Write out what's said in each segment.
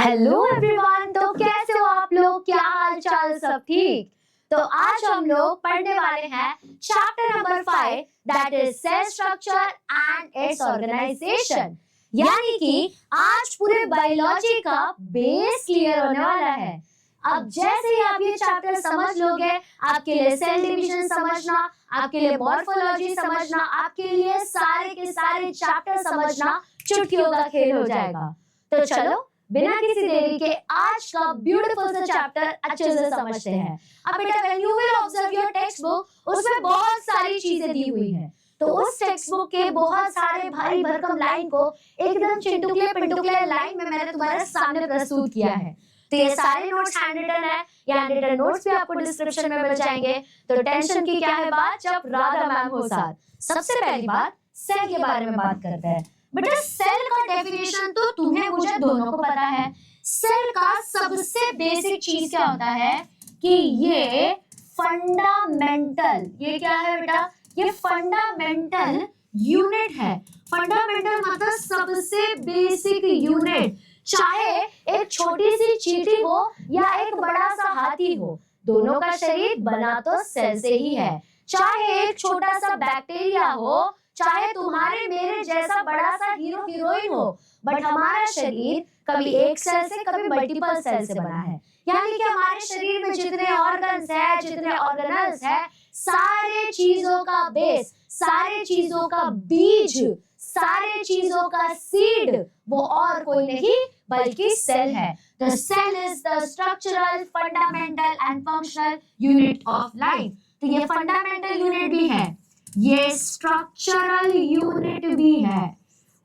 Hello everyone, तो कैसे हो आप लोग? क्या हाल चाल? सब ठीक? तो आज हम लोग पढ़ने वाले हैं chapter number 5 that is cell structure and its organisation. यानी कि आज पूरे बायोलॉजी का बेस क्लियर होने वाला है। अब जैसे ही आप ये चैप्टर समझ लोगे, आपके लिए सेल डिवीजन समझना, आपके लिए मॉर्फोलॉजी समझना, आपके लिए सारे के सारे चैप्टर समझना चुटकियों का खेल हो जाएगा। तो चलो बिना किसी देरी के आज का ब्यूटीफुल सा चैप्टर अच्छे से समझते हैं। अब बेटा when you will observe your text book, उसमें बहुत सारी चीजें दी हुई हैं। तो उस टेक्स्ट बुक के बहुत सारे भारी भरकम लाइन को एकदम चिंटुकले पिंटुकले लाइन में मैंने तुम्हारे सामने प्रस्तुत किया है। तो ये सारे नोट्स हैंड रिटन है, ये हैंड रिटन नोट्स भी आपको डिस्क्रिप्शन में मिल जाएंगे। तो टेंशन की क्या है बात जब राधा मैम हो साथ। सबसे पहली बात सेल के बारे में बात करते हैं। बेटा सेल का डेफिनेशन तो तुम्हें मुझे दोनों को पता है। सेल का सबसे बेसिक चीज क्या होता है कि ये फंडामेंटल, ये क्या है बेटा? ये फंडामेंटल यूनिट है। फंडामेंटल मतलब सबसे बेसिक यूनिट। चाहे एक छोटी सी चींटी हो या एक बड़ा सा हाथी हो, दोनों का शरीर बना तो सेल से ही है। चाहे एक छोटा सा बैक्टीरिया हो, चाहे तुम्हारे मेरे जैसा बड़ा सा हीरो हीरोइन हो, बट हमारा शरीर कभी एक सेल से कभी मल्टीपल सेल से बना है। यानी कि हमारे शरीर में जितने ऑर्गन्स है, जितने ऑर्गेनल्स है, सारे चीजों का बेस, सारे चीजों का बीज, सारे चीजों का सीड वो और कोई नहीं बल्कि सेल है। The cell is the structural, fundamental and functional unit of life. तो ये फंडामेंटल यूनिट भी है, ये स्ट्रक्चरल यूनिट भी है,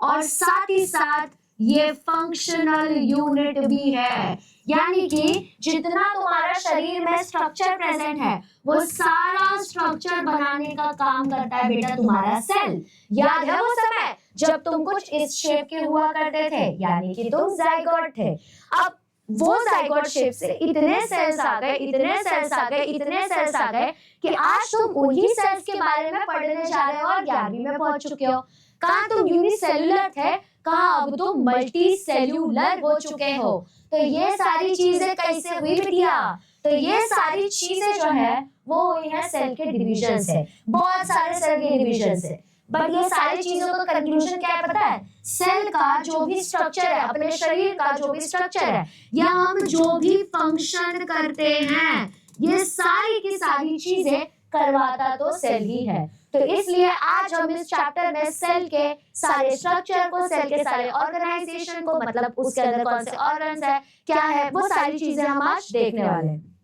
और साथ ही साथ ये फंक्शनल यूनिट भी है। यानी कि जितना तुम्हारा शरीर में स्ट्रक्चर प्रेजेंट है, वो सारा स्ट्रक्चर बनाने का काम करता है बेटा तुम्हारा सेल। याद है वो समय जब तुम कुछ इस शेप के हुआ करते थे, यानी कि तुम जाइगोट थे। अब वो जाइगोट शेप से इतने सेल्स आ गए, इतने सेल्स आ गए, इतने सेल्स आ गए कि आज तुम उन्हीं सेल्स के बारे में पढ़ने जा रहे हो और 11वीं में पहुंच चुके हो। कहाँ तुम यूनिसेल्युलर थे, कहाँ अब तुम मल्टी सेल्यूलर हो चुके हो। तो ये सारी चीजें कैसे हुई बिटिया? तो ये सारी चीजें जो है वो हुई है सेल के डिवीजन से, बहुत सारे सेल के डिवीजन से। बट ये सारी चीजों का कंक्लूजन क्या है पता है? सेल का जो भी स्ट्रक्चर है, अपने शरीर का जो भी स्ट्रक्चर है, या हम जो भी फंक्शन करते हैं, ये सारी की सारी चीजें करवाता तो सेल ही है। तो इसलिए आज हम इस चैप्टर में सेल के सारे स्ट्रक्चर को, सेल के सारे ऑर्गेनाइजेशन को, मतलब उसके अंदर कौन से ऑर्गन्स है, क्या है, वो सारी चीजें हम आज देखने वाले हैं।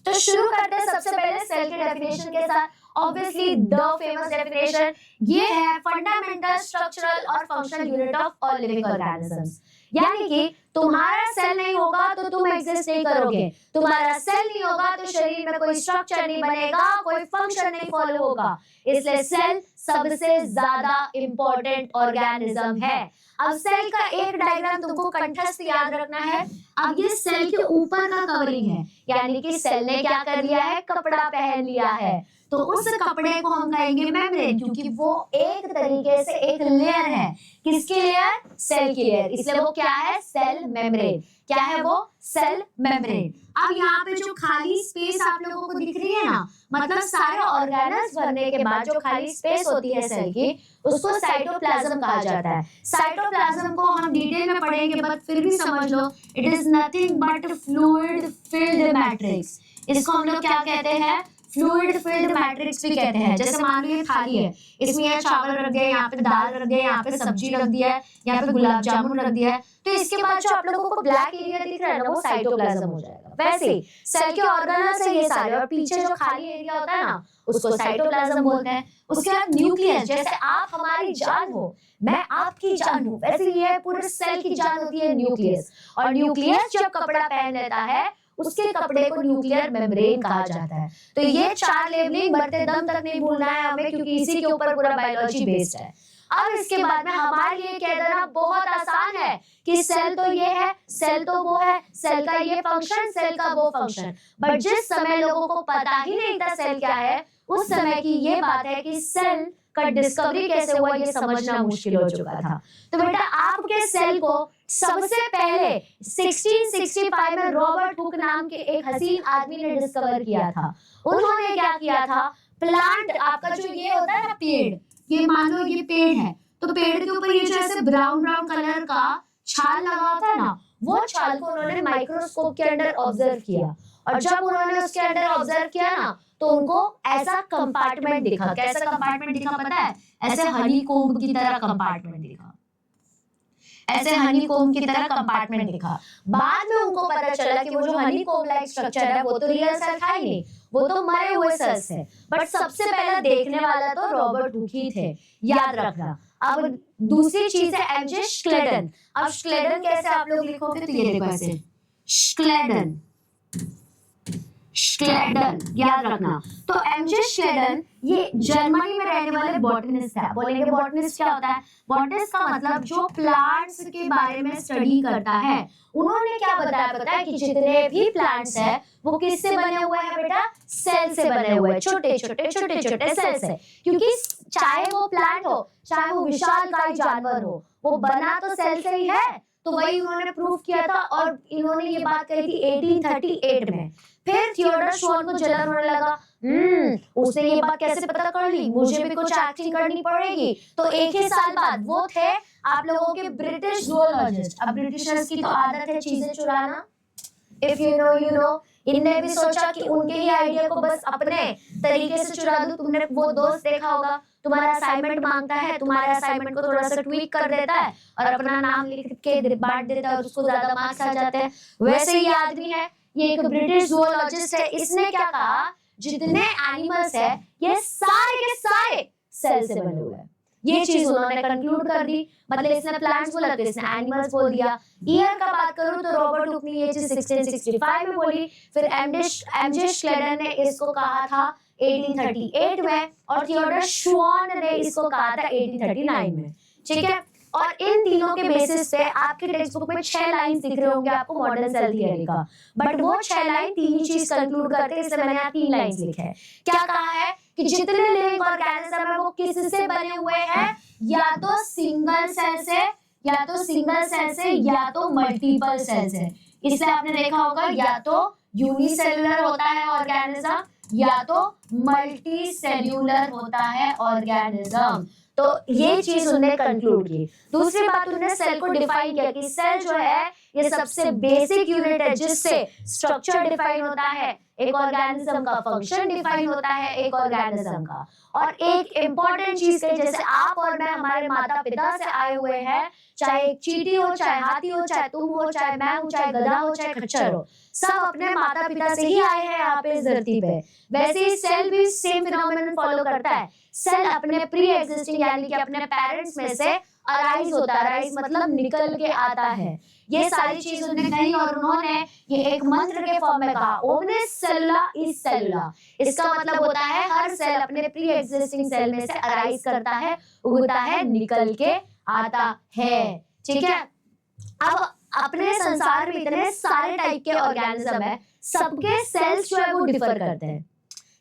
तो शुरू करते हैं सबसे पहले सेल के डेफिनेशन के साथ। ऑब्वियसली द फेमस डेफिनेशन ये है, फंडामेंटल, स्ट्रक्चरल और functional unit of all living organisms. यानी कि तुम्हारा सेल नहीं होगा तो तुम एग्जिस्ट नहीं करोगे, तुम्हारा सेल नहीं होगा तो शरीर में कोई स्ट्रक्चर नहीं बनेगा, कोई फंक्शन नहीं फॉलो होगा। इसलिए सेल सबसे ज्यादा इंपॉर्टेंट ऑर्गेनिज्म है। अब सेल का एक डायग्राम तुमको कंठस्थ याद रखना है। अब ये सेल के ऊपर का कवरिंग है, यानी कि सेल ने क्या कर लिया है? कपड़ा पहन लिया है। तो उस कपड़े को हम कहेंगे मेम्ब्रेन, क्योंकि वो एक तरीके से एक लेयर है। किसकी लेयर? सेल की लेयर। इसलिए वो क्या है? Cell membrane. क्या है वो? Cell membrane. अब यहाँ पे जो खाली स्पेस आप लोगों को दिख रही है ना, मतलब सारे ऑर्गेनल्स बनने के बाद जो खाली स्पेस होती है सेल की, उसको साइटोप्लाज्म कहा जाता है। साइटोप्लाज्म को हम डिटेल में पढ़ेंगे, बट फिर भी समझ लो, it is nothing but fluid filled matrix. इसको हम लोग क्या कहते हैं? फ्लूइड फिल्ड मैट्रिक्स भी कहते हैं। जैसे मान लो ये थाली है, इसमें ये चावल रख दिया, यहाँ पे दाल रख दिया, यहाँ पे सब्जी रख दिया है, यहाँ पे गुलाब जामुन रख दिया है। तो इसके बाद जो आप लोगों को ब्लैक एरिया दिख रहा है ना, वो साइटोप्लाज्म हो जाएगा। वैसे ही सेल के ऑर्गेनल्स है ये सारे, और पीछे जो खाली एरिया होता है ना, उसको साइटोप्लाज्म बोलते हैं। उसके बाद न्यूक्लियस, जैसे आप हमारी जान हो, मैं आपकी जान हूं, वैसे ये पूरे सेल की जान होती है न्यूक्लियस। और न्यूक्लियस जब कपड़ा पहन लेता है, उसके कपड़े को न्यूक्लियर मेम्ब्रेन कहा जाता है। तो ये चार लेवलिंग बढ़ते दम तक नहीं भूलना है हमें, क्योंकि इसी के ऊपर पूरा बायोलॉजी बेस्ड है। अब इसके बाद में हमारे लिए कह देना बहुत आसान है कि सेल तो ये है, सेल तो वो है, सेल का ये फंक्शन, सेल का वो फंक्शन। बट जिस समय लोगों को पता ही नहीं था सेल क्या है, उस समय की ये बात है कि सेल का डिस्कवरी कैसे हुआ ये समझना मुश्किल हो चुका था। तो बेटा आपके सेल को सबसे पहले 1665 में रॉबर्ट हुक नाम के एक हसीन आदमी ने डिस्कवर किया था। उन्होंने क्या किया था, प्लांट आपका जो ये होता है ना पेड़, ये मान लो ये पेड़ है, तो पेड़ के ऊपर ये जो ऐसे ब्राउन ब्राउन कलर का छाल लगा होता है ना, वो छाल को उन्होंने माइक्रोस्कोप के अंदर ऑब्जर्व किया। और जब उन्होंने उसके अंदर ऑब्जर्व किया ना, तो उनको ऐसा कंपार्टमेंट दिखा। कैसा कंपार्टमेंट दिखा पता है? ऐसे हनीकॉम्ब की तरह कंपार्टमेंट दिखा, ऐसे हनीकॉम्ब की तरह कंपार्टमेंट दिखा। बाद में उनको पता चला कि वो जो हनीकॉम्ब लाइक स्ट्रक्चर है वो तो रियल सेल था ही नहीं, वो तो मरे हुए सेल्स है। बट सबसे पहले देखने वाला तो रॉबर्ट हुक ही थे, याद रखना। अब दूसरी चीज है एमजे श्क्लेडन। अब श्क्लेडन कैसे आप लोग लिखोगे, तो ये देखो ऐसे श्क्लेडन, श्क्लेडन याद रखना। तो एमजे श्क्लेडन ये जर्मनी में रहने वाले बॉटनिस्ट है। बोलेंगे बॉटनिस्ट क्या होता है? बॉटनिस्ट का मतलब जो प्लांट्स के बारे में स्टडी करता है। उन्होंने क्या बताया पता है कि जितने भी प्लांट्स है वो किससे बने हुए हैं बेटा? सेल से बने हुए हैं, छोटे छोटे छोटे छोटे सेल से। क्योंकि चाहे वो प्लांट हो चाहे वो विशालकाय जानवर हो, वो बना तो सेल से ही है। तो वही उन्होंने प्रूव किया था और इन्होंने ये बात कही थी 1838 में। फिर थियोडर श्वान को जलन होने लगा, उसने ये बात कैसे पता कर ली, मुझे भी कुछ एक्टिंग करनी पड़ेगी। तो एक ही साल बाद वो थे आप लोगों के ब्रिटिश ज़ूलॉजिस्ट। अब ब्रिटिशर्स की तो आदत है चीजें चुराना, if you know you know. इनने भी सोचा कि उनके ही आइडिया को बस अपने तरीके से चुरा दूं। तुमने वो दोस्त देखा होगा, तुम्हारा असाइनमेंट मांगता है, तुम्हारे असाइनमेंट को थोड़ा सा ट्वीक कर देता है और अपना नाम लिख के बांट देता है और उसको ज्यादा मार्क्स आ जाते हैं। वैसे ये आदमी है, ये एक ब्रिटिश ज़ूलॉजिस्ट है। इसने क्या कहा, जितने एनिमल्स है ये सारे के सारे सेल से बने हुए हैं। ये चीज उन्होंने कंक्लूड कर दी। मतलब इसने प्लांट्स बोला तो इसने एनिमल्स बोल दिया। ईयर का बात करूं तो रॉबर्ट हुक ने ये चीज 1665 में बोली। फिर एमजे श्क्लेडन ने इसको कहा था 1838 में और थियोडर श्वान ने इसको कहा था 1839 में। ठीक है, और इन तीनों के बेसिस पे आपके टेक्स्ट बुक में 6 लाइंस दिख रहे होंगे आपको मॉडर्न सेल थ्योरी का। बट वो 6 लाइन तीन ही चीज कंक्लूड करते हैं, इसलिए मैंने यहाँ 3 लाइंस लिखे हैं। क्या कहा है कि जितने लिविंग ऑर्गेनिज्म है वो किससे बने हुए हैं? या तो सिंगल सेल से, या तो सिंगल सेल से, या तो मल्टीपल सेल से। इसलिए आपने देखा होगा या तो यूनिसेलुलर होता है ऑर्गेनिज्म या तो मल्टी सेल्यूलर होता है ऑर्गेनिज्म। तो ये चीज उन्होंने कंक्लूड की। दूसरी बात उन्होंने सेल को डिफाइन किया कि सेल जो है ये सबसे बेसिक यूनिट है जिससे स्ट्रक्चर डिफाइन होता है, एक ऑर्गेनिज्म का फंक्शन डिफाइन होता है, एक ऑर्गेनिज्म का। और एक इंपॉर्टेंट चीज है, जैसे आप और मैं हमारे माता पिता से आए हुए हैं, चाहे एक चींटी हो, चाहे हाथी हो, चाहे तुम हो, चाहे मैं हूं, चाहे गधा हो, चाहे खच्चर हो, सब अपने माता पिता से ही आए हैं यहाँ पे इस धरती पे। वैसे ही सेल भी सेम फिनोमेनन फॉलो करता है। सेल अपने प्री एग्जिस्टिंग यानी कि अपने पेरेंट्स में से अराइज होता है। अराइज मतलब निकल के आता है। ये सारी चीज उन्होंने कही और उन्होंने ये एक मंत्र के फॉर्म में कहा, ओमनिस सेलुला इज सेलुला। इसका मतलब होता है हर सेल अपने प्री एग्जिस्टिंग सेल में से अराइज करता है, उगता है, निकल के आता है। ठीक है, अब अपने संसार में इतने सारे टाइप के ऑर्गेनिज्म है, सबके सेल्स जो है वो डिफर करते हैं।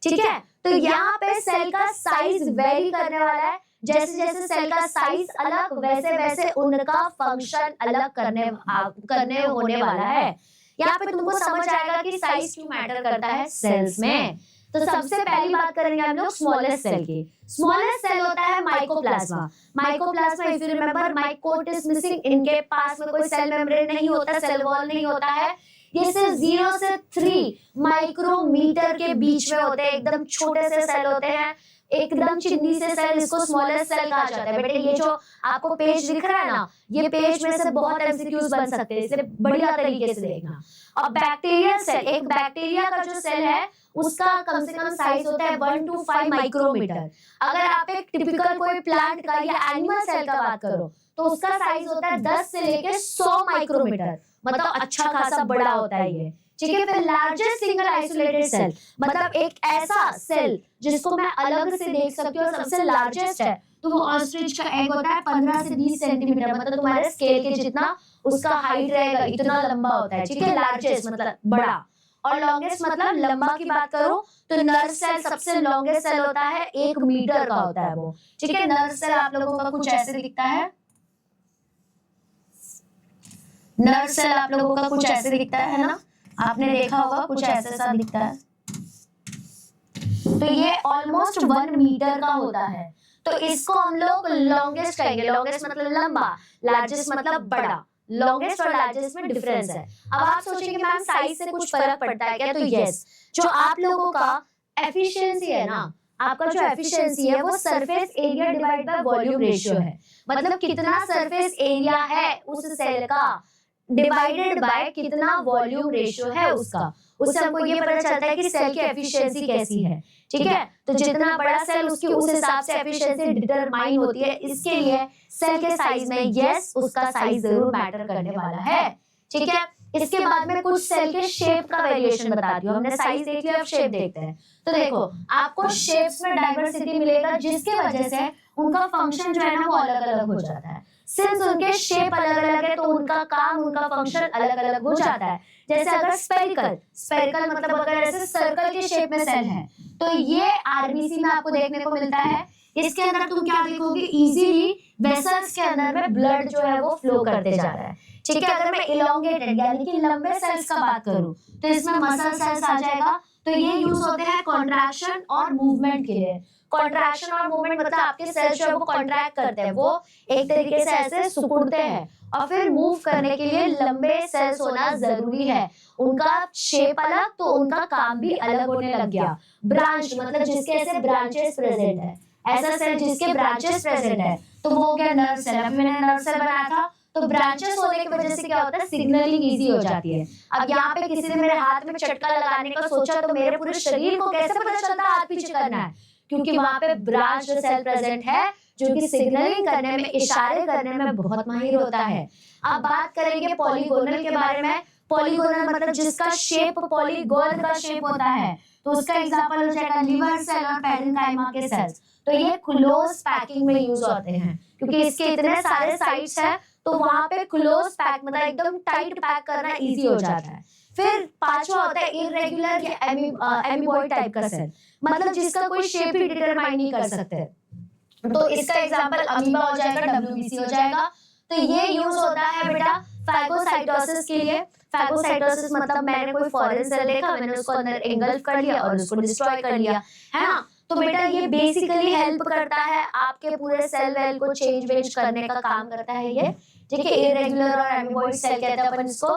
ठीक है, तो यहाँ पे सेल का साइज वेरी करने वाला है। जैसे जैसे सेल का साइज अलग वैसे वैसे उनका फंक्शन अलग करने होने वाला है। यहाँ पे तुमको समझ आएगा कि साइज क्यों मैटर करता है सेल्स में। तो सबसे पहली बात करेंगे हम लोग स्मॉलेस्ट सेल की। स्मॉलेस्ट सेल होता है mycoplasma. Mycoplasma if you remember my coat is missing, इनके पास में कोई सेल मेम्ब्रेन नहीं होता, सेल वॉल नहीं होता है। ये सिर्फ 0 से 3 माइक्रोमीटर के बीच में होते हैं, एकदम छोटे से सेल होते हैं, एकदम चिन्नी से सेल, इसको स्मॉलेस्ट सेल कहा जाता है। बेटे ये जो आपको पेज दिख रहा है ना, ये पेज में से बहुत एमसीक्यूज बन सकते हैं, इसलिए बढ़िया तरीके से देखना। और बैक्टीरियल सेल, एक बैक्टीरिया का जो सेल है उसका कम से कम साइज होता है 1 to 5 माइक्रोमीटर। अगर आप एक टिपिकल कोई प्लांट का या एनिमल सेल का बात करो तो उसका साइज होता है 10 से लेके 100 माइक्रोमीटर, मतलब अच्छा खासा बड़ा होता है ये। ठीक है, फिर लार्जेस्ट सिंगल आइसोलेटेड सेल, मतलब एक ऐसा सेल जिसको मैं अलग से देख सकती हूँ, सबसे लार्जेस्ट है तो वो ऑस्ट्रिच का एग होता है 15 से 20 सेंटीमीटर, मतलब तुम्हारे स्केल के जितना उसका हाइट रहेगा इतना लंबा होता है। ठीक है, लार्जेस्ट मतलब बड़ा। और लॉन्गेस्ट मतलब लंबा की बात करो तो नर्व सेल सबसे लॉन्गेस्ट सेल होता है, 1 मीटर का होता है वो। ठीक है, नर्व सेल आप लोगों का कुछ ऐसे दिखता है, नर्व सेल आप लोगों का कुछ ऐसे दिखता है ना, आपने देखा होगा कुछ ऐसे सा दिखता है। तो ये ऑलमोस्ट 1 मीटर का होता है, तो इसको हम लोग लॉन्गेस्ट कहेंगे। लॉन्गेस्ट मतलब लंबा, लार्जेस्ट मतलब बड़ा। लॉन्गेस्ट और लार्जेस्ट में डिफरेंस है। अब आप सोचेंगे मैम साइज से कुछ फर्क पड़ता है क्या? तो यस, जो आप लोगों का एफिशिएंसी है ना, आपका जो एफिशिएंसी है वो surface area divide by volume ratio है। मतलब कितना सरफेस एरिया है उस सेल का डिवाइडेड बाय कितना वॉल्यूम रेशियो है उसका, उससे हमको ये पता चलता है कि सेल की एफिशिएंसी कैसी है। ठीक है, तो जितना बड़ा सेल उसकी उस हिसाब से एफिशिएंसी डिटरमाइन होती है। इसके लिए सेल के साइज में यस उसका साइज जरूर मैटर करने वाला है। ठीक है, इसके बाद में कुछ सेल के शेप का वेरिएशन बताती हूँ। हमने साइज देख लिया, अब शेप देखते हैं। तो देखो आपको शेप्स में डाइवर्सिटी मिलेगा, जिसकी वजह से उनका फंक्शन जो है ना वो अलग अलग हो जाता है। सिंस उनके शेप अलग अलग है तो उनका काम, उनका फंक्शन अलग अलग हो जाता है। जैसे अगर स्पेरिकल, स्पेरिकल मतलब अगर ऐसे सर्कल के शेप में सेल है तो ये आरबीसी में आपको देखने को मिलता है। इसके अंदर तुम क्या देखोगे, इजीली वेसल्स के अंदर में ब्लड जो है वो फ्लो करते जा रहा है। ठीक है, अगर मैं इलोंगेटेड यानी कि लंबे सेल्स का बात करूं तो इसमें मसल सेल्स आ जाएगा। तो ये यूज होते हैं कॉन्ट्रैक्शन और मूवमेंट के लिए। कॉन्ट्रैक्शन और मूवमेंट मतलब आपके सेल्स जो है वो कॉन्ट्रैक्ट करते हैं, वो एक तरीके से ऐसे सिकुड़ते हैं और फिर मूव करने के लिए लंबे सेल्स होना जरूरी है। उनका शेप अलग तो उनका काम भी अलग होने लग गया। ब्रांच मतलब जिसके ऐसे ब्रांचेस प्रेजेंट है, ऐसा सेल जिसके ब्रांचेस प्रेजेंट है तो वो हो गया नर्व सेल। अभी मैंने नर्व सेल बनाया था तो ब्रांचेस होने की वजह से क्या होता है, सिग्नलिंग इजी हो जाती है। अब यहाँ पे किसी ने मेरे हाथ में चटका लगाने का सोचा तो मेरे पूरे शरीर को कैसे पता चलता है हाथ पीछे करना है, क्योंकि वहां पे ब्रांच सेल प्रेजेंट है जो कि सिग्नलिंग करने में, इशारे करने में बहुत माहिर होता है। अब बात करेंगे पॉलीगोनल के बारे में। पॉलीगोनल मतलब जिसका शेप पॉलीगोन का शेप होता है, तो उसका एग्जांपल हो जाएगा लिवर सेल और पेरेन्काइमा के सेल्स। तो ये क्लोज पैकिंग में यूज होते हैं क्योंकि इसके इतने सारे साइट्स हैं, तो वहां पे क्लोज पैक मतलब एकदम टाइट पैक करना इजी हो जाता है। फिर पांचवा होता है इरेगुलर या एमीबॉइड टाइप का सेल, मतलब जिसका कोई शेप ही डिटरमाइन नहीं कर सकते। तो इसका एग्जांपल अमीबा हो जाएगा, डब्ल्यूबीसी हो जाएगा। तो ये यूज होता है बेटा फैगोसाइटोसिस के लिए। फैगोसाइटोसिस मतलब मैंने कोई फॉरेन सेल देखा, मैंने उसको अंदर एंगल्फ कर लिया और उसको डिस्ट्रॉय कर लिया, है ना। तो बेटा ये बेसिकली हेल्प करता है आपके पूरे सेल वेल को चेंज वेंज करने का काम करता है ये। ठीक है, इरेगुलर और एमीबॉइड सेल कहते हैं अपन इसको।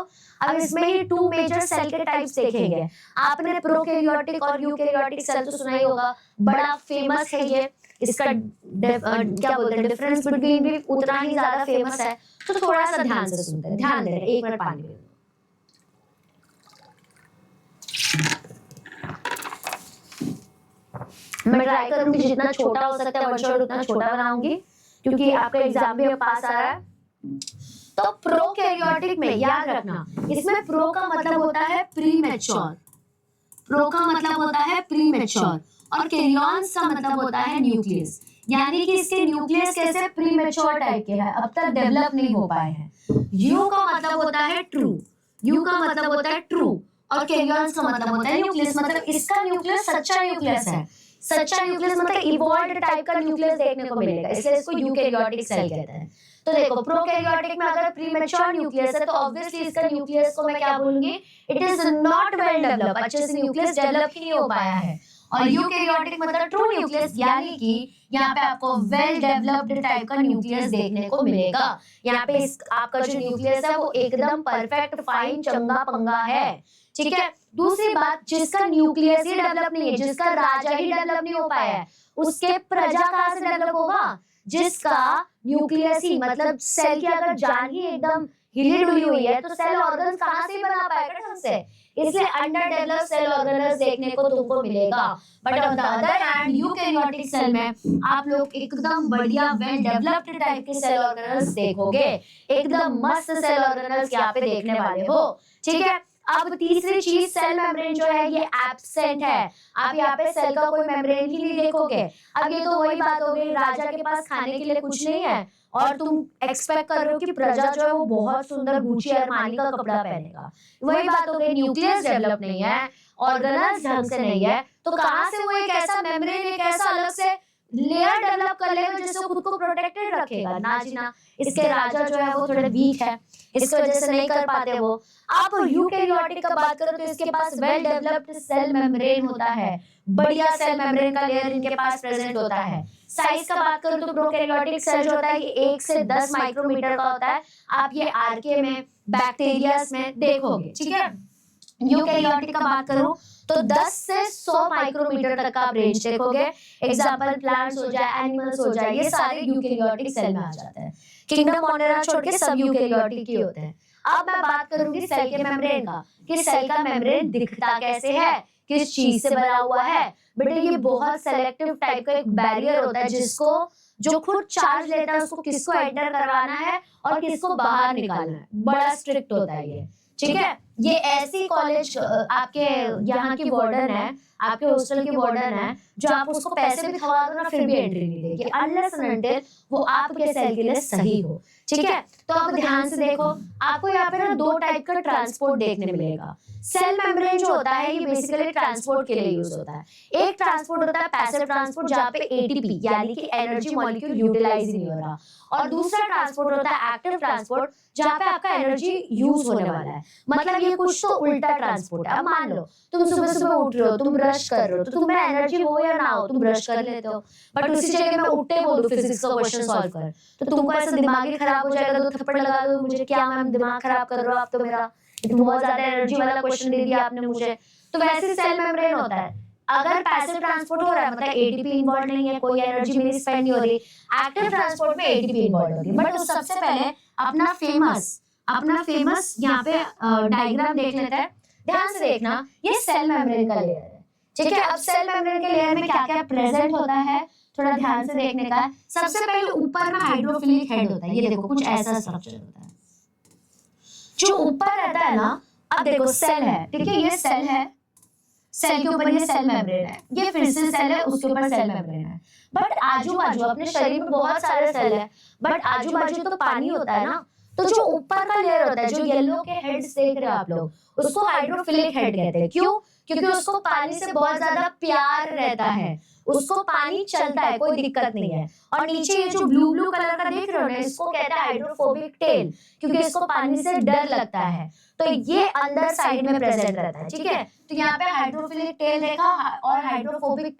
अब इसमें ही 2 मेजर सेल के टाइप्स देखेंगे। आपने प्रोकैरियोटिक और यूकैरियोटिक सेल तो सुना ही होगा, बड़ा फेमस है ये। इसका क्या बोलते हैं डिफरेंस बिटवीन भी उतना ही ज्यादा फेमस है। तो थोड़ा सा ध्यान से सुनते हैं, ध्यान दे रहे हैं। 1 मिनट पानी पीने। मैं ट्राई करूंगी जितना छोटा हो सकता है वन शॉट उतना छोटा बनाऊंगी, क्योंकि आपका एग्जाम भी पास आ रहा है। तो प्रोकैरियोटिक में याद रखना, इसमें प्रो का मतलब होता है प्रीमैच्योर, प्रो का मतलब होता है प्रीमैच्योर, और कैरियंस का मतलब होता है न्यूक्लियस। यानी कि इसके न्यूक्लियस कैसे प्रीमैच्योर टाइप के हैं, अब तक डेवलप नहीं हो पाए हैं। यू का मतलब होता है ट्रू, यू का मतलब होता है ट्रू, और कैरियंस का मतलब होता है न्यूक्लियस, मतलब इसका न्यूक्लियस सच्चा न्यूक्लियस है। सच्चा न्यूक्लियस मतलब इवॉल्व्ड टाइप का न्यूक्लियस देखने को मिलेगा, इसलिए इसको यूकैरियोटिक सेल कहते हैं। तो देखो प्रोकैरियोटिक में अगर प्रीमैच्योर न्यूक्लियस है तो ऑब्वियसली इसका न्यूक्लियस को मैं क्या बोलूंगी, it is not well develop, अच्छे से न्यूक्लियस डेवलप ही नहीं हो पाया है। और यूकैरियोटिक मतलब ट्रू न्यूक्लियस, यानी कि यहाँ पे आपको वेल डेवलप्ड टाइप का न्यूक्लियस देखने को मिलेगा। यहाँ पे आपका जो न्यूक्लियस है वो एकदम परफेक्ट फाइन चंगा पंगा है। ठीक है, दूसरी बात, जिसका न्यूक्लियस ही डेवलप नहीं है, जिसका राजा ही डेवलप नहीं हो पाया है, उसके प्रजा कहां से डेवलप होगा? जिसका न्यूक्लियस ही मतलब सेल की अगर जान ही एकदम हिली डुली हुई है तो सेल ऑर्गन्स कहां से बना पाएगा ढंग से, इसलिए अंडर डेवलप्ड सेल ऑर्गेनल्स देखने को तुमको मिलेगा। But on the other hand eukaryotic cell में आप लोग एकदम बढ़िया वेल डेवलप्ड टाइप के सेल ऑर्गेनल्स देखोगे, एकदम मस्त सेल ऑर्गेनल्स यहाँ पे देखने वाले हो। ठीक है, अब तीसरी चीज सेल मेम्ब्रेन जो है ये एब्सेंट है। आप यहाँ पे सेल का कोई मेम्ब्रेन ही नहीं देखोगे। अब ये तो वही बात हो गई, राजा के पास खाने के लिए कुछ नहीं है, और तुम एक्सपेक्ट कर रहे हो कि प्रजा जो है वो बहुत सुंदर गुची अरमानी का कपड़ा पहनेगा। वही बात हो गई, न्यूक्लियस डेवलप नहीं है, ऑर्गेनाइज ढंग से नहीं है, तो कहां से वो एक ऐसा मेम्ब्रेन, एक ऐसा अलग से लेयर डेवलप कर लेगा जिससे खुद को प्रोटेक्टेड रखेगा? ना जी ना। इसके राजा जो है वो थोड़े वीक है, इस वजह से नहीं कर पाते वो। आप यूकेरियोटिक का बात करो तो इसके पास वेल डेवलप्ड सेल मेम्ब्रेन होता है, बढ़िया सेल मेम्ब्रेन का लेयर इनके पास प्रेजेंट होता है। साइज का बात करो तो प्रोकैरियोटिक सेल जो होता है ये 1 से 10 माइक्रोमीटर का होता है। आप ये आर्के में, बैक्टीरियास में देखोगे, ठीक है। यूकेरियोटिक का बात करूं तो 10 से 100 माइक्रोमीटर तक का आप रेंज देखोगे। एग्जांपल प्लांट्स हो जाए, एनिमल्स हो जाए, ये सारे यूकेरियोटिक सेल में आ जाते हैं। किंगडम मोनेरा छोड़ के सब यूकेरियोटिक ही होते हैं। अब मैं बात करूंगी सेल के मेम्ब्रेन का, कि सेल का मेम्ब्रेन दिखता कैसे है, किस चीज से बना हुआ है। बेटे ये बहुत सेलेक्टिव टाइप का एक बैरियर होता है जिसको, जो खुद चार्ज लेता है उसको किसको एंटर करवाना है और किसको बाहर निकालना है। बड़ा स्ट्रिक्ट होता है ये, ठीक है। ये ऐसी कॉलेज आपके यहाँ की वार्डन है, आपके हॉस्टल की वार्डन है, जो आप उसको पैसे भी खवा दो ना फिर भी एंट्री नहीं देगी, अनलेस एंड अनटिल वो आपके सेल के लिए सही हो, ठीक है। तो आप ध्यान से देखो, आपको यहाँ पे ना 2 टाइप का ट्रांसपोर्ट देखने मिलेगा। सेल मेम्ब्रेन जो होता है ये बेसिकली ट्रांसपोर्ट के लिए यूज होता है। एक ट्रांसपोर्ट होता है पैसिव ट्रांसपोर्ट, जहाँ पे एटीपी यानी कि एनर्जी मॉलिक्यूल यूटिलाइज नहीं हो रहा, और दूसरा ट्रांसपोर्ट होता है एक्टिव ट्रांसपोर्ट, जहाँ पे आपका एनर्जी यूज होने वाला है। मतलब ये कुछ तो उल्टा ट्रांसपोर्ट है। अब मान लो तुम सुबह सुबह उठ रहे हो, तुम ब्रश कर रहे हो, तो तुम्हें एनर्जी हो या ना हो तुम ब्रश कर लेते हो, बट उसी जगह मैं उठते बोलूं फिजिक्स का क्वेश्चन सॉल्व कर, तो तुमको ऐसा दिमाग ही खराब हो जाएगा, 2 थप्पड़ लगा दो मुझे, क्या मैम दिमाग खराब कर रहे हो आप तो मेरा, बहुत ज्यादा एनर्जी वाला क्वेश्चन दे दिया आपने मुझे। तो वैसे सेल मेम्ब्रेन होता है। अगर पैसिव ट्रांसपोर्ट हो रहा है मतलब एटीपी इन्वॉल्व नहीं है, कोई एनर्जी मेरी स्पेंड नहीं हो रही, एक्टिव ट्रांसपोर्ट में एटीपी इन्वॉल्व हो रही है। बट उस सबसे पहले अपना फेमस यहाँ पे डायग्राम देख लेते हैं। ध्यान से देखना, ये सेल मेम्ब्रेन का लेयर है, ठीक है। अब सेल मेम्ब्रेन के लेयर में क्या क्या प्रेजेंट होता है थोड़ा ध्यान से देखने का है। सबसे पहले ऊपर में हाइड्रोफिलिक हेड होता है, ये देखो कुछ ऐसा स्ट्रक्चर होता है जो ऊपर रहता है ना। अब देखो सेल है, ठीक है, ये सेल है, सेल के ऊपर ये सेल मेम्ब्रेन है, ये फिर से सेल है, उसके ऊपर सेल मेम्ब्रेन है। बट आजू बाजू अपने शरीर में बहुत सारे सेल है, बट आजू बाजू तो पानी होता है ना, तो जो ऊपर का लेयर होता है, जो येलो के हेड्स देख रहे हो आप लोग, उसको हाइड्रोफिलिक हेड कहते हैं। क्यों? क्योंकि उसको पानी से बहुत ज्यादा प्यार रहता है, उसको पानी चलता है, कोई दिक्कत नहीं है। और नीचे ये जो ब्लू ब्लू कलर का देख रहे हो ना, इसको कहते हैं हाइड्रोफोबिक टेल, क्योंकि इसको पानी से डर लगता है, तो ये अंदर साइड में प्रेजेंट रहता है, ठीक है। तो यहाँ पे हाइड्रोफिलिक टेल देखा और hydrophilic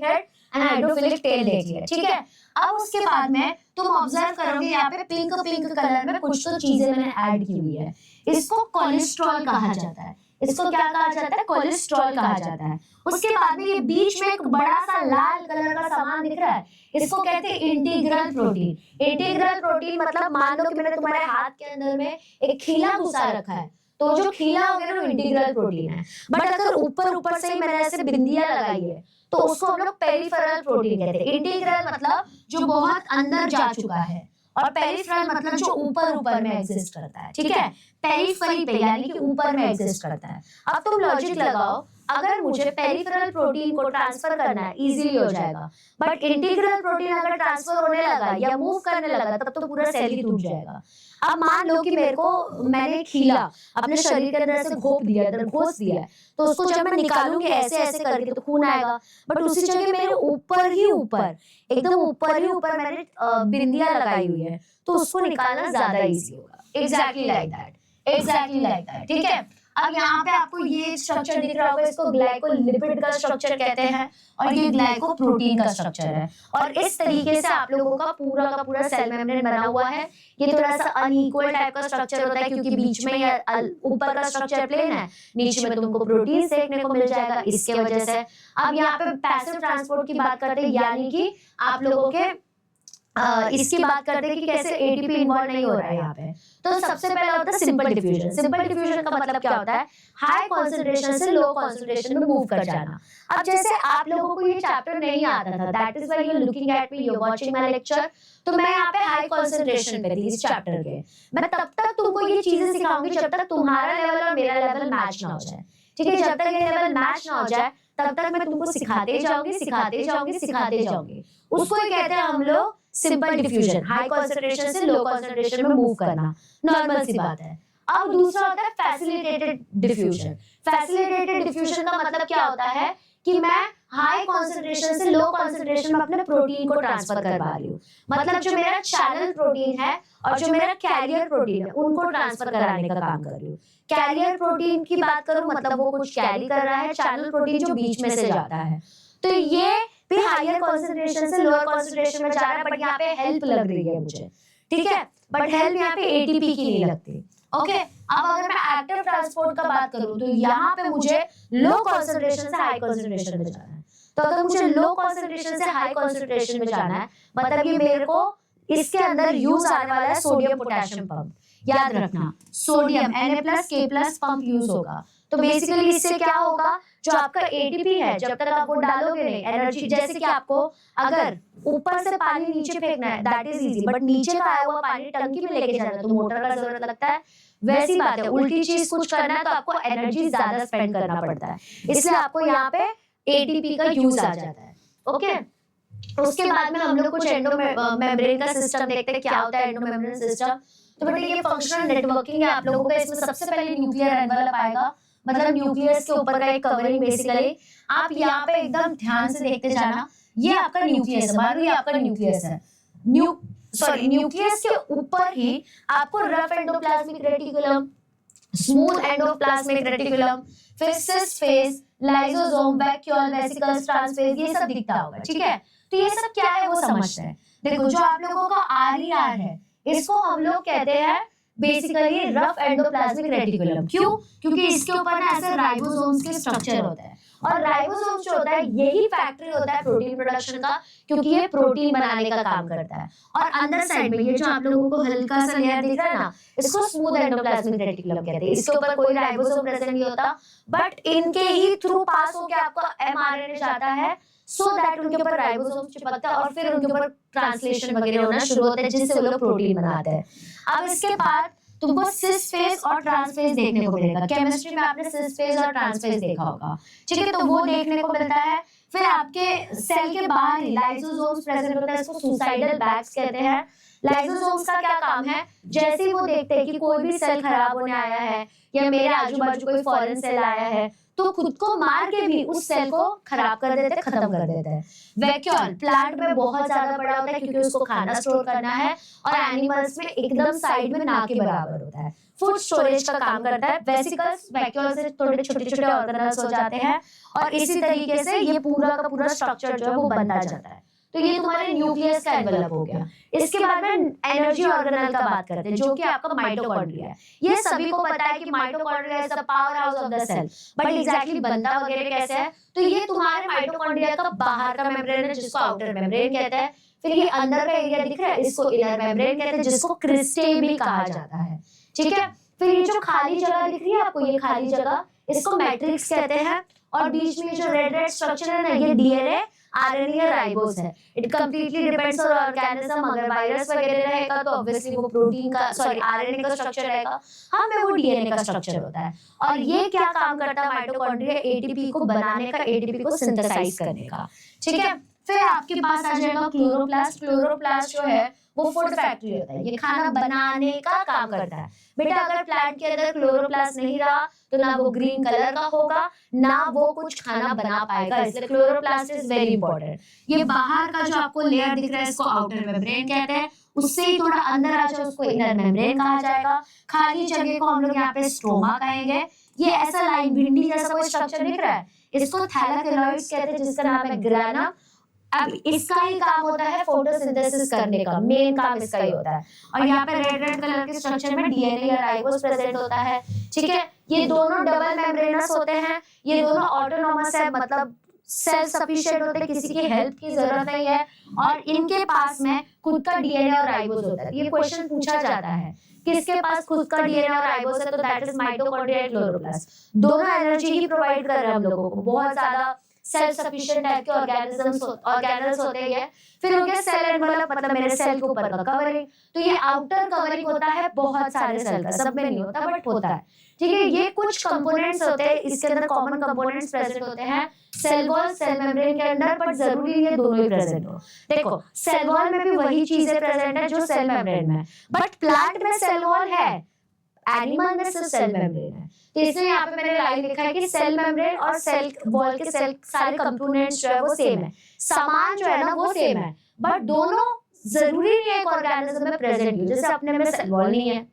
head and hydrophilic tail देख लिया, ठीक है। अब उसके बाद में तुम ऑब्जर्व करोगे यहाँ पे पिंक पिंक कलर में कुछ तो चीजें मैंने ऐड की हुई है, इसको कोलेस्ट्रॉल कहा जाता है। इसको क्या कहा जाता है? कोलेस्ट्रॉल कहा जाता है। उसके बाद में ये बीच में एक बड़ा सा लाल कलर का सामान दिख रहा है, इसको कहते हैं इंटीग्रल प्रोटीन। इंटीग्रल प्रोटीन मतलब मान लो कि मैंने तुम्हारे हाथ के अंदर में एक खीला घुसा रखा है, तो जो खीला हो गया ना वो इंटीग्रल प्रोटीन है। बट अगर ऊपर ऊपर से ही मैंने ऐसे बिंदियां लगाई है तो उसको हम लोग पेरिफेरल प्रोटीन कहते हैं। इंटीग्रल मतलब जो बहुत अंदर जा चुका है, और पेरिफेरल मतलब जो ऊपर ऊपर में एग्जिस्ट करता है, ठीक है। पेरिफेरी पे यानी कि ऊपर में एग्जिस्ट करता है। अब तुम लॉजिक लगाओ, अगर मुझे पेरिफेरल प्रोटीन को ट्रांसफर करना है इजीली हो जाएगा, बट इंटीग्रल प्रोटीन अगर ट्रांसफर होने लगा या मूव करने लगा तब तो पूरा सेल ही टूट जाएगा। अब मान लो कि मैंने खीला अपने शरीर के अंदर से घोप दिया, अंदर घोस दिया, तो उसको जब मैं निकालूंगी ऐसे ऐसे करके तो खून आएगा, बट उसी जगह मेरे ऊपर ही ऊपर, एकदम ऊपर ही ऊपर मैंने बिंदियां लगाई हुई है, तो उसको निकालना ज्यादा इजी होगा। एग्जैक्टली लाइक दैट, ठीक है। अब यहाँ पे आपको ये स्ट्रक्चर दिख रहा होगा, इसको ग्लाइकोलिपिड का स्ट्रक्चर कहते हैं, और ये ग्लाइकोप्रोटीन का स्ट्रक्चर है। और इस तरीके से आप लोगों का पूरा सेल मेम्ब्रेन बना हुआ है। ये थोड़ा सा अनइक्वल टाइप का स्ट्रक्चर होता है, क्योंकि बीच में ये ऊपर का स्ट्रक्चर प्लेन है, नीचे में तुमको प्रोटीन देखने को मिल जाएगा, इसके वजह से। अब यहाँ पे पैसिव ट्रांसपोर्ट की बात करते हैं, यानी कि आप लोगों के इसकी बात करते हैं कि कैसे एटीपी इन्वॉल्व नहीं हो रहा है यहाँ पे। तो सबसे पहला होता है सिंपल डिफ्यूजन। सिंपल डिफ्यूजन का मतलब क्या होता है? हाई कॉन्सेंट्रेशन से लो कॉन्सेंट्रेशन में मूव कर जाना। अब जैसे आप लोगों को ये चैप्टर नहीं आता था, that is why you are looking at me, you are watching my lecture, तो मैं यहाँ पे हाई कॉन्सेंट्रेशन पे थी इस चैप्टर के। मैं तब तक तुमको ये चीजें सिखाऊंगी जब तक तुम्हारा लेवल और मेरा लेवल मैच ना हो जाए, ठीक है। जब तक ये लेवल मैच ना हो जाए तब तक मैं तुमको सिखाते जाऊंगी। उसको कहते हैं हम लोग सिंपल डिफ्यूजन, हाई कॉन्सेंट्रेशन से लो कॉन्सेंट्रेशन में मूव करना, नॉर्मल सी बात है। अब दूसरा होता है फैसिलिटेटेड डिफ्यूजन। फैसिलिटेटेड डिफ्यूजन का मतलब क्या होता है कि मैं हाई कॉन्सेंट्रेशन से लो कॉन्सेंट्रेशन में अपने प्रोटीन को ट्रांसफर करवा रही हूँ। मतलब जो मेरा चैनल प्रोटीन है और जो मेरा कैरियर प्रोटीन है उनको ट्रांसफर कराने का काम कर रही हूँ। कैरियर प्रोटीन की बात करूं मतलब वो कुछ कैरी कर रहा है, चैनल प्रोटीन जो बीच में से जाता है, तो ये भी हायर कॉन्सेंट्रेशन से लोअर कॉन्सेंट्रेशन में जा रहा है, बट यहाँ पे हेल्प लग रही है मुझे, ठीक है, बट हेल्प यहाँ पे एटीपी की नहीं लगती। ओके, अब अगर मैं एक्टिव ट्रांसपोर्ट का बात करूं तो यहाँ पे मुझे लो कॉन्सेंट्रेशन से हाई कॉन्सेंट्रेशन में जाना है। तो अगर मुझे लो कॉन्सेंट्रेशन से हाई कॉन्सेंट्रेशन में जाना है मतलब ये मेरे को इसके अंदर यूज आने वाला है सोडियम पोटेशियम पंप। याद रखना sodium Na+ K+ pump use होगा। तो बेसिकली इससे क्या होगा, जो आपका एटीपी है जब तक आप वो डालोगे नहीं एनर्जी, जैसे कि आपको अगर ऊपर से पानी नीचे फेंकना है दैट इज इजी, बट नीचे का आया हुआ पानी टंकी में लेके जाना है तो मोटर का जरूरत लगता है। वैसी बात है, उल्टी चीज कुछ करना है तो आपको एनर्जी ज्यादा स्पेंड करना पड़ता है, इसलिए आपको यहाँ पे एटीपी का यूज आ जाता है। ओके, उसके बाद में हम लोग कुछ एंडो मेम्ब्रेन का सिस्टम देखते हैं, क्या होता है एंडो मेम्ब्रेन सिस्टम। तो बेटा ये फंक्शनल नेटवर्किंग है आप लोगों का। इसमें सबसे पहले न्यूक्लियर एनवेलप आएगा, मतलब न्यूक्लियस के ऊपर का एक कवरिंग बेसिकली। आप यहाँ पे एकदम ध्यान से देखते जाना, ये आपका न्यूक्लियस है, मान लो ये आपका न्यूक्लियस है। न्यूक्लियस के ऊपर ही आपको rough endoplasmic reticulum, smooth endoplasmic reticulum, फिर cis face, lysosome, vacuole, vesicles, trans face, ये सब दिखता होगा, ठीक है। तो ये सब क्या है वो समझते हैं। देखो जो आप लोगों का RER है इसको हम लोग कहते हैं बेसिकली रफ एंडोप्लाज्मिक रेटिकुलम। क्यों? क्योंकि इसके ऊपर ना ऐसे राइबोसोम्स के स्ट्रक्चर होता है, और राइबोसोम्स जो होता है यही फैक्ट्री होता है प्रोटीन प्रोडक्शन का, क्योंकि ये प्रोटीन बनाने का काम करता है। और अंदर साइड में ये जो आप लोगों को हल्का सा लेयर दिख रहा है ना, इसको स्मूथ एंडोप्लाज्मिक रेटिकुलम कहते हैं। इसके ऊपर कोई राइबोसोम प्रेजेंट नहीं होता, बट इनके ही थ्रू पास होकर आपको mRNA जाता है, सो दैट उनके ऊपर राइबोसोम चिपकता है और फिर उनके ऊपर ट्रांसलेशन वगैरह होना शुरू होता है, जिससे वो लोग प्रोटीन बनाते हैं। अब इसके बाद तुमको सिस फेज और ट्रांसफेज देखने को मिलेगा। केमिस्ट्री में आपने सिस फेज और ट्रांसफेज देखा होगा, ठीक है, तो वो देखने को मिलता है। फिर आपके सेल के बाहर ही लाइसोसोम्स प्रेजेंट होता है, इसको सुसाइडल बैग्स कहते हैं। लाइसोसोम्स का क्या काम है, जैसे ही वो देखते हैं कि कोई भी सेल खराब होने आया है या मेरे आजू बाजू कोई फॉरेन सेल आया है, तो खुद को मार के भी उस सेल को खराब कर देते हैं, खत्म कर देते हैं। वैक्यूल प्लांट में बहुत ज्यादा बड़ा होता है क्योंकि उसको खाना स्टोर करना है, और एनिमल्स में एकदम साइड में ना के बराबर होता है, फूड स्टोरेज का काम करता है। वेसिकल्स वैक्यूल से थोड़े छोटे छोटे ऑर्गेनल्स हो जाते हैं, और इसी तरीके से ये पूरा का पूरा स्ट्रक्चर जो है वो बनता जाता है। तो ये तुम्हारे न्यूक्लियस का एनवेलप हो गया। इसके बाद में एनर्जी ऑर्गेनल का बात करते हैं, जो कि आपका माइटोकॉन्ड्रिया है। ये सभी को पता है कि mitochondria is the power house of the cell, but exactly बनता वगैरह कैसे है, तो ये तुम्हारे माइटोकॉन्ड्रिया का बाहर का मेम्ब्रेन है जिसको आउटर मेम्ब्रेन कहते हैं। फिर ये अंदर का एरिया दिख रहा है, इसको इनर मेम्ब्रेन कहते हैं, जिसको क्रिस्टे भी कहा जाता है, ठीक है। फिर ये जो खाली जगह दिख रही है आपको, ये खाली जगह, इसको मैट्रिक्स कहते हैं। और बीच में जो रेड रेड स्ट्रक्चर है ना, ये डीएनए, आरएनए या राइबोस है। It completely depends on organism. अगर वायरस वगैरह रहेगा तो ऑब्वियसली वो प्रोटीन का आरएनए का स्ट्रक्चर रहेगा, हमें वो डीएनए का स्ट्रक्चर होता है। और ये क्या काम करता है माइटोकॉन्ड्रिया, एटीपी को बनाने का, एटीपी को सिंथेसाइज करने का, ठीक है। फिर आपके पास आ जाएगा क्लोरोप्लास्ट। क्लोरोप्लास्ट जो है वो फूड फैक्ट्री होता है, ये खाना बनाने का काम करता है। बेटा अगर प्लांट के अंदर क्लोरोप्लास्ट नहीं रहा तो ना वो ग्रीन कलर का होगा, ना वो कुछ खाना बना पाएगा, इसलिए क्लोरोप्लास्ट इज वेरी इंपॉर्टेंट। ये बाहर का जो आपको लेयर दिख रहा है इसको आउटर मेम्ब्रेन कहते हैं, उससे ही थोड़ा अंदर आ जाए उसको इनर मेम्ब्रेन कहा जाएगा। खाली जगह को हम लोग यहाँ पे स्ट्रोमा कहेंगे। ये ऐसा लाइन भिंडी जैसा कोई स्ट्रक्चर दिख रहा है, इसको थैलाकोइड्स कहते हैं, जिसका नाम है ग्राना। अब इसका ही काम होता है फोटोसिंथेसिस करने का, मेन काम इसका ही होता है। और यहाँ पे रेड रेड कलर के स्ट्रक्चर में डीएनए या राइबोस प्रेजेंट होता है, ठीक है। ये दोनों डबल मेम्ब्रेनस होते हैं, ये दोनों ऑटोनोमस है, मतलब सेल्फ सफिशिएंट होते हैं, किसी की हेल्प की जरूरत नहीं है, और इनके पास में खुद का डीएनए और राइबोस होता है। ये क्वेश्चन पूछा जाता है किसके पास खुद का डीएनए और राइबोस है, तो that is mitochondria and chloroplast. दोनों एनर्जी ही प्रोवाइड कर रहे हैं हम लोगों को, बहुत ज्यादा सेल्फ सफिशिएंट टाइप के ऑर्गेनल्स होते हैं। फिर हो गया सेल एनवलप, मतलब मेरे सेल के ऊपर का कवरिंग। तो ये आउटर कवरिंग होता है बहुत सारे सेल का, सब में नहीं होता बट होता है, ठीक है। ये कुछ कंपोनेंट्स होते हैं, इसके अंदर कॉमन कंपोनेंट्स प्रेजेंट होते हैं सेल वॉल सेल मेम्ब्रेन के अंदर, बट जरूरी नहीं है दोनों ही प्रेजेंट हो। देखो सेल वॉल में भी वही चीजें प्रेजेंट है जो सेल मेम्ब्रेन में, बट प्लांट में सेल वॉल है, एनिमल में सिर्फ सेल मेम्ब्रेन है। तो इसलिए यहाँ पे मैंने लाइन लिखा है कि सेल मेम्ब्रेन और सेल वॉल के सेल सारे कंपोनेंट्स जो है वो सेम है, सामान जो है ना वो सेम है, बट दोनों जरूरी नहीं है एक ऑर्गेनिज्म में प्रेजेंट हो। जैसे अपने में सेल वॉल नहीं है,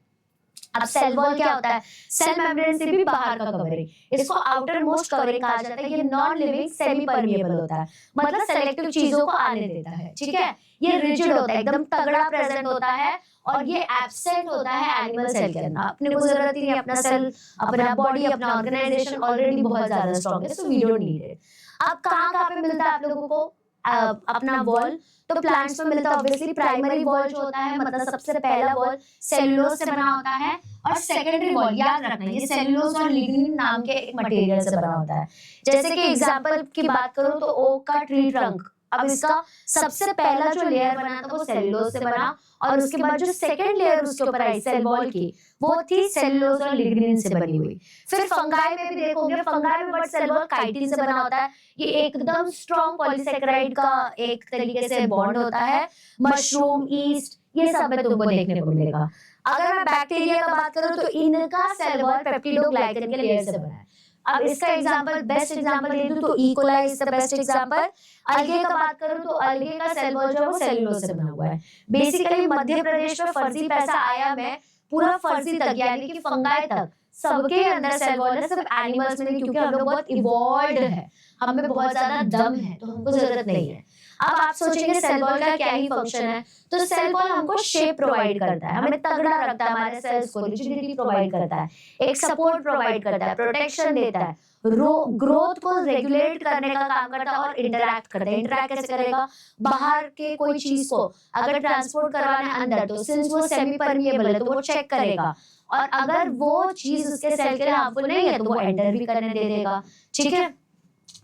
अब सेल वॉल क्या होता है, सेल मेम्ब्रेन से भी बाहर का कवरिंग, इसको आउटर मोस्ट कवरिंग कहा जाता है। ये नॉन लिविंग सेमी परमिएबल होता है, मतलब सेलेक्टिव चीजों को आने देता है, ठीक है। ये रिजिड होता है, एकदम तगड़ा प्रेजेंट होता है, और ये एब्सेंट होता है एनिमल सेल के अंदर। अपने को जरूरत ही नहीं, अपना सेल, अपना बॉडी, अपना ऑर्गेनाइजेशन ऑलरेडी बहुत ज्यादा स्ट्रांग है, so we don't need it. अब कहाँ पे मिलता है आप लोगों को अपना वॉल, तो प्लांट्स में मिलता है ऑब्वियसली प्राइमरी वॉल जो होता है, मतलब सबसे पहला वॉल सेलुलोज से बना होता है, और सेकेंडरी वॉल याद रखना ये सेलुलोज और लिग्निन नाम के एक मटेरियल से बना होता है। जैसे कि एग्जांपल की बात करूं तो ओक का ट्री ट्रंक, अब इसका सबसे पहला जो लेयर बना था वो सेलुलोज से बना, और उसके बाद जो सेकंड लेयर उसके ऊपर आई सेल वॉल की, वो थी सेलुलोज और लिग्निन से बनी हुई। फिर फंगाई में भी देखोगे, फंगाई में बट सेल वॉल काइटिन से बना होता है, ये एकदम स्ट्रॉन्ग पॉलीसेकेराइड का एक तरीके से बॉन्ड होता है। मशरूम, ईस्ट, ये सब में तुमको देखने को मिलेगा। अगर मैं बैक्टीरिया का बात करूं तो इनका सेल वॉल पेप्टिडोग्लाइकन के लेयर से बना है। अब इसका एग्जांपल, बेस्ट एग्जांपल दे दूं तो E coli is the best example. अलगे का बात करूं तो अलगे का सेल वॉल जो है वो सेलुलोज से बना हुआ है। बेसिकली मध्य प्रदेश में फर्जी पैसा आया में पूरा फर्जी तक यानी कि फंगाई तक सबके अंदर सेल वॉल है, सिर्फ एनिमल्स में नहीं, क्योंकि हम लोग बहुत इवॉल्व्ड है, हमें बहुत ज्यादा दम है, तो हमको जरूरत नहीं है। अब आप सोचेंगे सेल वॉल का क्या ही फंक्शन है, तो सेल वॉल हमको शेप प्रोवाइड करता है, हमें तगड़ा रखता है, हमारे सेल्स को रिजिडिटी प्रोवाइड करता है, एक सपोर्ट प्रोवाइड करता है, प्रोटेक्शन देता है, ग्रोथ को रेगुलेट करने का काम करता है, और इंटरैक्ट करता है। इंटरैक्ट कैसे करेगा, बाहर के कोई चीज को अगर ट्रांसपोर्ट करवाना है अंदर, तो सिंस वो सेमी परमिएबल है तो वो चेक करेगा, और अगर वो चीज उसके सेल के लिए हार्मफुल नहीं है तो वो एंटर भी करने दे देगा, ठीक है,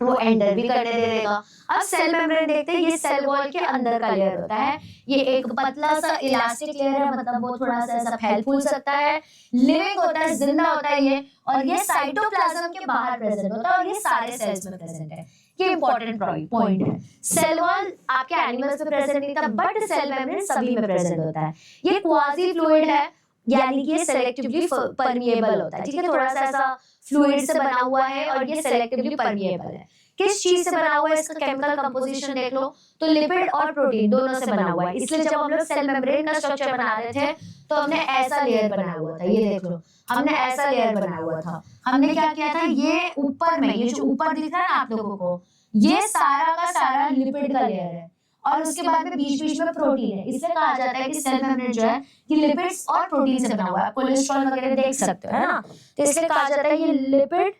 वो एंटर भी करने दे देगा। अब सेल मेम्ब्रेन देखते हैं, ये सेल वॉल के अंदर का लेयर होता है, ये एक पतला सा इलास्टिक लेयर है, मतलब वो थोड़ा सा ऐसा फैल फूल सकता है, लिविंग होता है, जिंदा होता है ये, और ये साइटोप्लाज्म के बाहर प्रेजेंट होता है, और ये सारे सेल्स में प्रेजेंट है। ये इंपॉर्टेंट पॉइंट है। सेल वॉल आपके एनिमल्स में प्रेजेंट नहीं था, बट सेल मेम्ब्रेन सभी में प्रेजेंट होता है। ये क्वाजी फ्लूइड है, यानी कि ये सेलेक्टिवली परमिएबल होता है, ठीक है, थोड़ा सा ऐसा फ्लूइड से बना हुआ है, और ये सेलेक्टिवली परमिएबल है। किस चीज से बना हुआ है, इसका केमिकल कंपोजिशन देख लो, तो लिपिड और प्रोटीन दोनों से बना हुआ है। इसलिए जब हम लोग सेल मेम्ब्रेन का स्ट्रक्चर बना रहे थे तो हमने ऐसा लेयर बनाया हुआ था, ये देख लो, हमने ऐसा लेयर बनाया हुआ था। हमने क्या किया था, ये ऊपर में, ये जो ऊपर दिख रहा है ना आप लोगों को, ये सारा का सारा लिपिड का लेयर है, और उसके बाद में बीच बीच में प्रोटीन है। इसलिए कहा जाता है कि सेल मेम्ब्रेन जो है ये लिपिड्स और प्रोटीन से बना हुआ है। कोलेस्ट्रॉल वगैरह देख सकते हो, है ना, तो इसलिए कहा जाता है ये लिपिड,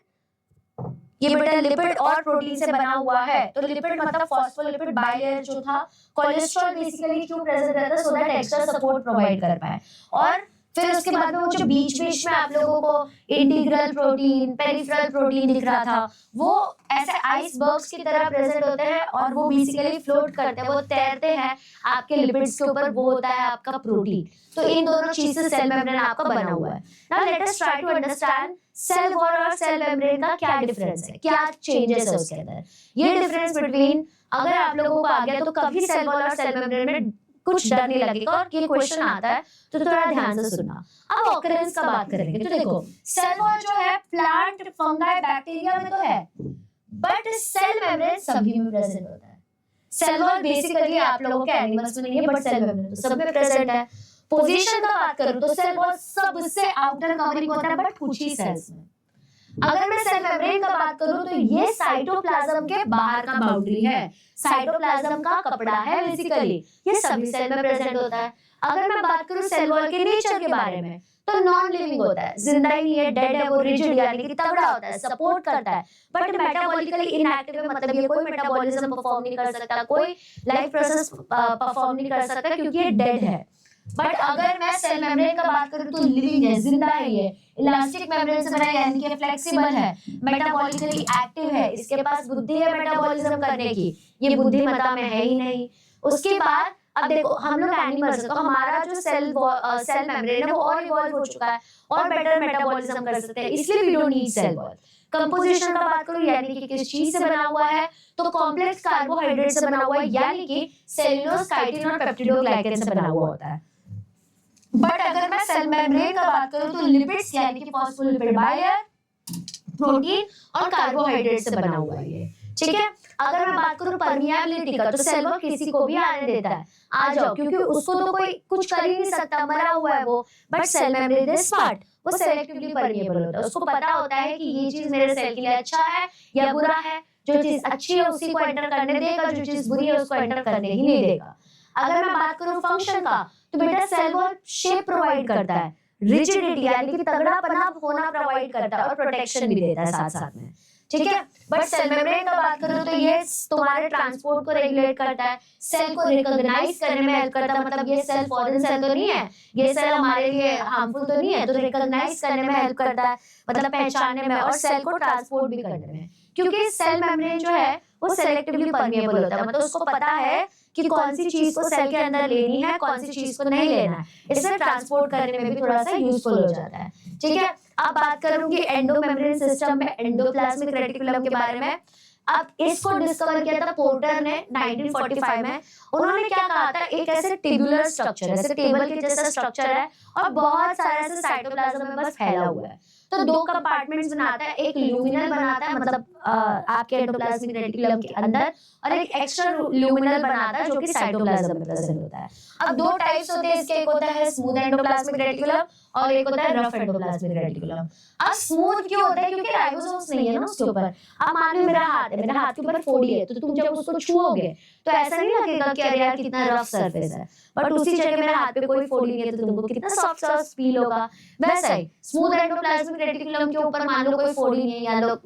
ये बेटा लिपिड और प्रोटीन से बना हुआ है। तो लिपिड मतलब फॉस्फोलिपिड बाइलेयर जो था, कोलेस्ट्रॉल बेसिकली क्यों प्रेजेंट रहता है, so that extra support provide कर पाए। और फिर उसके बाद में वो जो बीच बीच में आप लोगों को इंटीग्रल प्रोटीन, पेरिफेरल प्रोटीन दिख रहा था, वो ऐसे आइसबर्ग्स की तरह प्रेजेंट होते हैं, और वो बेसिकली फ्लोट करते हैं, वो तैरते हैं आपके लिपिड्स के ऊपर, वो होता है आपका प्रोटीन। तो इन दोनों चीज से सेल मेम्ब्रेन आपका बना हुआ है। Now let us try to understand cell wall और सेल मेम्ब्रेन का क्या डिफरेंस है, क्या चेंजेस है उसके अंदर। ये डिफरेंस बिटवीन, अगर आप लोगों को आ गया तो कभी सेल वॉल और सेल मेम्ब्रेन में कुछ डर नहीं लगेगा, और ये क्वेश्चन आता है तो थोड़ा ध्यान से सुनना। अब ऑकरेंस का बात करेंगे, तो देखो सेल वॉल जो है प्लांट, फंगाई, बैक्टीरिया में तो है, बट सेल मेम्ब्रेन सभी में प्रेजेंट होता है। सेल वॉल बेसिकली आप लोगों के एनिमल्स में नहीं है, बट सेल मेम्ब्रेन तो सब में प्रेजेंट है। पोजीशन का बात करूं तो सेल वॉल सबसे आउटर कवरिंग होता है, बट कुछ ही सेल्स में। अगर मैं सेल मेम्ब्रेन का बात करूं तो ये साइटोप्लाज्म के बाहर का बाउंड्री है, साइटोप्लाज्म का कपड़ा है बेसिकली, ये सभी सेल में प्रेजेंट होता है। अगर मैं बात करूं सेल वॉल के नेचर के बारे में, तो नॉन लिविंग होता है, जिंदा ही नहीं है, डेड है, वो रिजिड यानी कि तगड़ा होता है, सपोर्ट करता है, बट मेटाबॉलिकली इनएक्टिव है, मतलब ये कोई मेटाबॉलिज्म परफॉर्म नहीं कर सकता, कोई लाइफ प्रोसेस परफॉर्म नहीं कर सकता, क्योंकि ये डेड है। बट अगर मैं सेल मेम्ब्रेन का बात करूं तो लिविंग है, जिंदा है, ये इलास्टिक मेम्ब्रेन से बना है, यानी कि फ्लेक्सिबल है, मेटाबॉलिकली एक्टिव है, इसके पास बुद्धि है मेटाबॉलिज्म करने की, ये बुद्धिमत्ता में है ही नहीं। उसके बाद अब देखो हम लोग एनिमल्स हैं, तो हमारा जो सेल मेम्ब्रेन है वो और इवॉल्व हो चुका है और बेटर मेटाबॉलिज्म कर सकते हैं, इसलिए we don't need cell wall. Composition का बात करूं यानी कि किस चीज से बना हुआ है, तो कॉम्प्लेक्स कार्बोहाइड्रेट से बना हुआ है, यानी कि सेल्यूलोज, काइटिन और पेप्टिडोग्लाइकन से बना हुआ होता है। बट अगर मैं सेल मेम्ब्रेन का बात करूं तो लिपिड्स यानी कि फॉस्फोलिपिड बाइलेयर, प्रोटीन और कार्बोहाइड्रेट से बना हुआ है ये, ठीक है। अगर मैं बात करूं परमिएबिलिटी का, तो सेल वॉल किसी को भी आने देता है, आ जाओ, क्योंकि उसको तो कोई कुछ कर ही नहीं सकता, मरा हुआ है वो। But cell membrane is smart, वो सेलेक्टिवली परमिएबल होता है, उसको पता होता है कि ये चीज मेरे सेल के लिए अच्छा है या बुरा है, जो चीज अच्छी है उसी को एंटर करने देगा, जो चीज बुरी है उसको एंटर करने ही नहीं देगा। अगर मैं बात करूं फंक्शन का, तो बेटा सेल वॉल शेप प्रोवाइड करता है, रिजिडिटी यानी कि तगड़ापना होना प्रोवाइड करता है और प्रोटेक्शन भी देता है साथ साथ में, ठीक है। बट सेल मेम्ब्रेन का बात करूं तो ये तुम्हारे ट्रांसपोर्ट को रेगुलेट करता है, सेल को रिकॉग्नाइज करने में हेल्प करता है, मतलब ये सेल फॉरेन सेल तो नहीं है, ये सेल हमारे लिए हार्मफुल तो नहीं है, तो रिकॉग्नाइज करने में हेल्प करता है, मतलब पहचानने में, और सेल को ट्रांसपोर्ट भी करने में, क्योंकि सेल मेम्ब्रेन जो है वो सेलेक्टिवली परमिएबल होता है, मतलब उसको पता है कि कौन सी चीज को सेल के अंदर लेनी है, कौन सी चीज को नहीं लेना है, इससे ट्रांसपोर्ट करने में भी थोड़ा सा यूजफुल हो जाता है, ठीक है। अब बात करूंगी एंडो मेम्ब्रेन सिस्टम में एंडोप्लाज्मिक रेटिकुलम के बारे में। अब इसको डिस्कवर किया था पोर्टर ने 1945 में। उन्होंने क्या कहा था, एक ऐसे टेबुलर स्ट्रक्चर, ऐसे टेबल के जैसा स्ट्रक्चर है और बहुत सारा ऐसे साइटोप्लाज्म में बस फैला हुआ है, तो दो कंपार्टमेंट्स बनाता है, एक ल्यूमिनल बनाता है, मतलब आपके एंडोप्लाज्मिक रेटिकुलम के अंदर, और एक एक्स्ट्रा ल्यूमिनल बनाता है जो कि साइटोप्लाज्म में प्रेजेंट होता है। अब दो टाइप्स होते हैं इसके, एक होता है स्मूथ एंडोप्लाज्मिक रेटिकुलम और एक होता है रफ एंडोप्लाज्मिक रेटिकुलम। अब स्मूथ क्यों होता है, क्योंकि राइबोसोम्स नहीं है ना उसके ऊपर। अब मान लो मेरा हाथ है, मेरे हाथ के ऊपर फोड़ी है, तो तुम जब उसको छुओगे तो ऐसा नहीं लगेगा कि अरे यार कितना रफ सरफेस है, बट उसी जगह मेरे हाथ पे कोई फोड़ी नहीं है तो तुमको कितना सॉफ्ट सॉफ्ट फील होगा। वैसा ही स्मूथ एंडोप्लाज्मिक रेटिकुलम के ऊपर मान लो कोई फोड़ी नहीं है,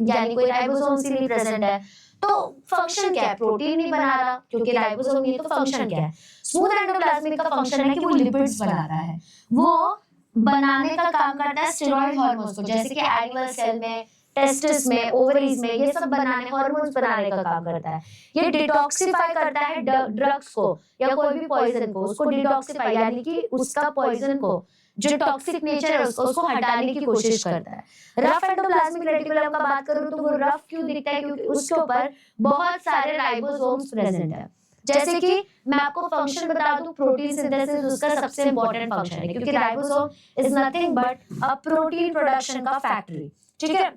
यानी कोई राइबोसोम्स ही नहीं प्रेजेंट है, तो फंक्शन क्या है, प्रोटीन नहीं बना रहा, क्योंकि राइबोसोम नहीं है, तो फंक्शन क्या है, स्मूथ एंडोप्लाज्मिक का फंक्शन है कि वो लिपिड्स बना रहा है, वो बनाने का काम करता है स्टेरॉइड हार्मोन्स को, जैसे कि एनिमल सेल में, टेस्टिस में, ओवरीज में, ये सब बनाने, हार्मोन्स बनाने का काम करता है। ये डिटॉक्सिफाई करता है ड्रग्स को या कोई भी पॉइजन को, उसको डिटॉक्सिफाई यानी कि उसका पॉइजन को, जो टॉक्सिक नेचर है उसको हटाने की कोशिश करता है। रफ एंडोप्लाज्मिक रेटिकुलम का बात करूं तो वो रफ क्यों दिखता है, क्योंकि उसके ऊपर बहुत सारे राइबोसोम्स प्रेजेंट है। जैसे कि मैं आपको फंक्शन बता दूं, प्रोटीन सिंथेसिस उसका सबसे इंपॉर्टेंट फंक्शन है, क्योंकि ribosome is nothing but a protein production का फैक्ट्री, ठीक है।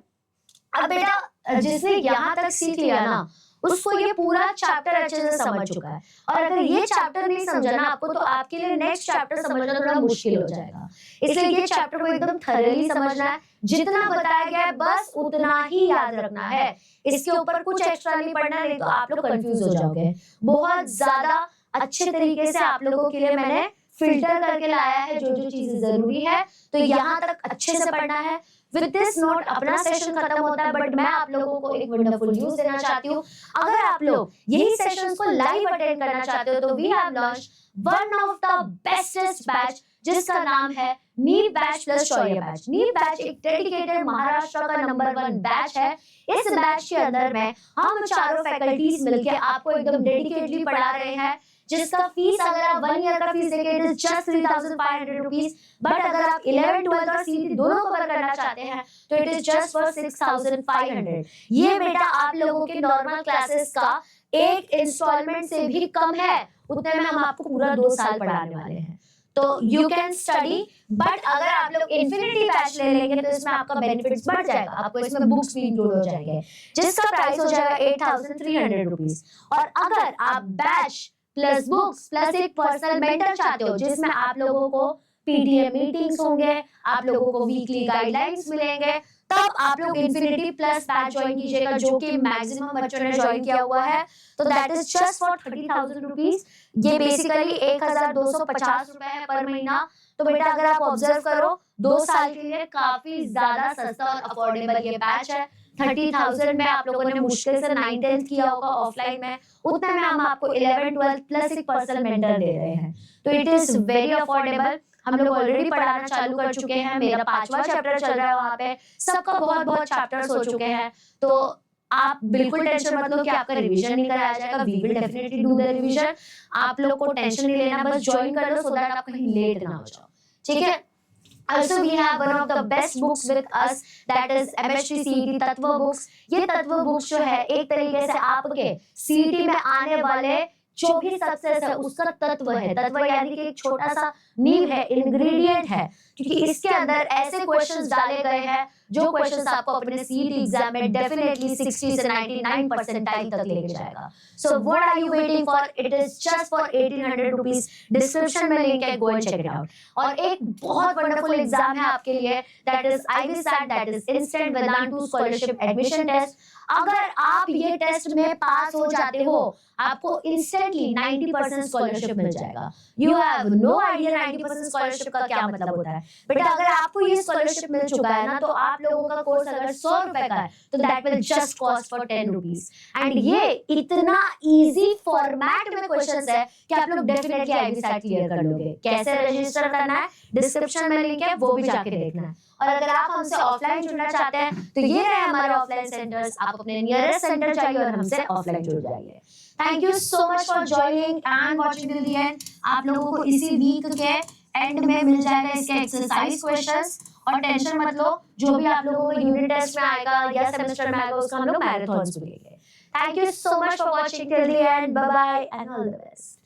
अब बेटा जिसने यहाँ तक सीख लिया ना, उसको ये पूरा चैप्टर अच्छे से समझ चुका है, और अगर ये चैप्टर नहीं समझा ना आपको, तो आपके लिए नेक्स्ट चैप्टर समझना थोड़ा मुश्किल हो जाएगा। इसलिए ये चैप्टर को एकदम थॉरली समझना है, जितना बताया गया है बस उतना ही याद रखना है, इसके ऊपर कुछ एक्स्ट्रा नहीं पढ़ना, नहीं तो आप लोग कंफ्यूज हो जाओगे। बहुत ज्यादा अच्छे तरीके से आप लोगों के लिए मैंने फिल्टर करके लाया है जो जो चीजें जरूरी है, तो यहाँ तक अच्छे से पढ़ना है। विद दिस नोट अपना सेशन खत्म होता है, बट मैं आप लोगों को एक वंडरफुल न्यूज देना चाहती हूँ। अगर आप लोग यही सेशंस को लाइव अटेंड करना चाहते हो, तो we have launched one of the bestest batch, जिसका नाम है NEET batch plus Shaurya batch. NEET batch एक डेडिकेटेड महाराष्ट्र का नंबर 1 बैच है। इस बैच के अंदर में हम चारों फैकल्टीज मिलकर आपको एकदम डेडिकेटली पढ़ा रहे हैं, जिसका फीस अगर आप 1 ईयर का फीस देंगे it is just 3500 rupees, but अगर आप 11th 12th और सीईटी दोनों कवर करना चाहते हैं तो इट इज जस्ट फॉर 6500। ये बेटा आप लोगों के नॉर्मल क्लासेस का एक इंस्टॉलमेंट से भी कम है, उतने में हम आपको पूरा 2 साल पढ़ाने वाले हैं। तो यू कैन स्टडी, बट अगर आप लोग इन्फिनिटी बैच ले लेंगे तो इसमें आपका बेनिफिट्स बढ़ जाएगा, आपको इसमें बुक्स भी इंक्लूड हो जाएंगे, जिसका प्राइस हो जाएगा 8300 रुपीस। और अगर आप बैच प्लस बुक्स प्लस एक पर्सनल मेंटर चाहते हो, जिसमें आप लोगों को पीटीएम मीटिंग्स होंगे, आप लोगों को वीकली गाइडलाइंस मिलेंगे, तब आप लोग इन्फिनिटी प्लस बैच ज्वाइन कीजिएगा, जो कि मैक्सिमम बच्चों ने ज्वाइन किया हुआ है। तो that is just for 30,000 rupees. ये बेसिकली 1,250 रुपए है पर महीना। तो बेटा अगर आप ऑब्जर्व करो 2 साल के लिए काफी ज्यादा सस्ता और अफोर्डेबल ये बैच है। 30,000 में आप लोगों ने मुश्किल से 9th-10th किया होगा ऑफलाइन में, उतने में हम आपको 11th-12th प्लस एक पर्सनल मेंटर दे रहे हैं। तो इट इज वेरी अफोर्डेबल। हम लोग ऑलरेडी पढ़ाना चालू कर चुके हैं, मेरा 5वां चैप्टर चल रहा है वहाँ पे, सबका बहुत बहुत चैप्टर्स हो चुके हैं। तो आप बिल्कुल टेंशन मत लो कि आपका रिवीजन नहीं कराया जाएगा, we will definitely do the revision. आप लोग को टेंशन नहीं लेना, बस ज्वाइन कर लो सो दैट आप कहीं लेट ना हो जाओ, ठीक है। Also we have one of the best books with us, that is MHT CET तत्व बुक्स। ये तत्व बुक्स जो है एक तरीके से आपके सीईटी में आने वाले जो भी सक्सेस है उसका तत्व है। तत्व यानी कि एक छोटा सा नींव है, इंग्रेडिएंट है, क्योंकि इसके अंदर ऐसे क्वेश्चंस डाले गए हैं जो क्वेश्चंस आपको अपने सीईटी एग्जाम में डेफिनेटली 60 से 99 परसेंटाइल तक लेके जाएगा। So what are you waiting for? It is just for 1800 rupees. Description में लिंक है, go and check it out. और एक बहुत वंडरफुल एग्जाम है आपके लिए, that is IVSAT, that is instant Vedantu scholarship admission test. अगर आप ये टेस्ट में पास हो जाते हो, आपको इंस्टेंटली 90% स्कॉलरशिप मिल जाएगा। You have no idea 90% scholarship का क्या मतलब होता है। बेटा अगर आपको ये स्कॉलरशिप मिल चुका है ना, तो आप लोगों का कोर्स अगर 100 रुपए का है तो that will just cost for 10 rupees. And ये इतना इजी फॉर्मेट में क्वेश्चंस है कि आप लोग डेफिनेटली IVSAT क्लियर कर लोगे। कैसे रजिस्टर करना है, डिस्क्रिप्शन में लिंक है, वो भी जाके देखना है। और अगर आप हमसे ऑफलाइन जुड़ना चाहते हैं तो ये रहे हमारे ऑफलाइन सेंटर्स, आप अपने नियरेस्ट सेंटर जाइए और हमसे ऑफलाइन जुड़ जाइए। Thank you so much for joining and watching till the and. आप लोगों को इसी वीक के एंड में मिल जाएगा इसके एक्सरसाइज क्वेश्चंस, और टेंशन मत लो, जो भी आप लोगों को यूनिट टेस्ट में आएगा या सेमेस्टर में आएगा उसका हम लोग मैराथन भी लेंगे। Thank you so much for watching till the end. Bye bye and all the best.